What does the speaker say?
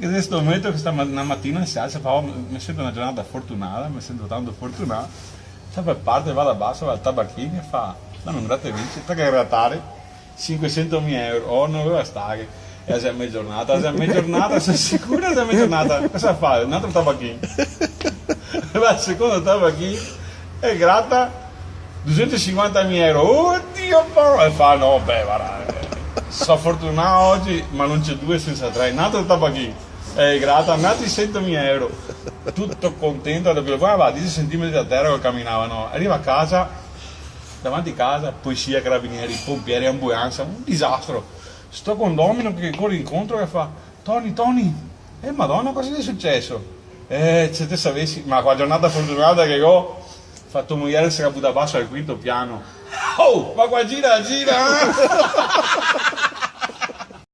In questo momento, una mattina si alza e fa: "Oh, mi sento una giornata fortunata, mi sento tanto fortunato." Sta per parte, va da basso, va al tabacchino e fa: "Dammi un gratta e vinci, sta che grattare 500.000 euro, oh non doveva stare." E la giornata, sei sicura che è giornata? Cosa fa? Un altro tabacchino. Va al secondo tabacchino e gratta 250.000 euro. Oddio, e fa: "No, beh, guarda, sono fortunato oggi, ma non c'è due senza tre." Un altro tabacchino e gratta un altri 100.000 euro. Tutto contento, perché poi aveva 10 centimetri da terra che camminavano. Arriva a casa, davanti a casa, polizia, carabinieri, pompieri, ambulanza, un disastro. Sto condomino che corre incontro e fa: Tony, madonna, cosa è successo? Se te sapessi, ma qua giornata fortunata che ho fatto muoiare il serabuta basso al quinto piano. Oh, ma qua gira!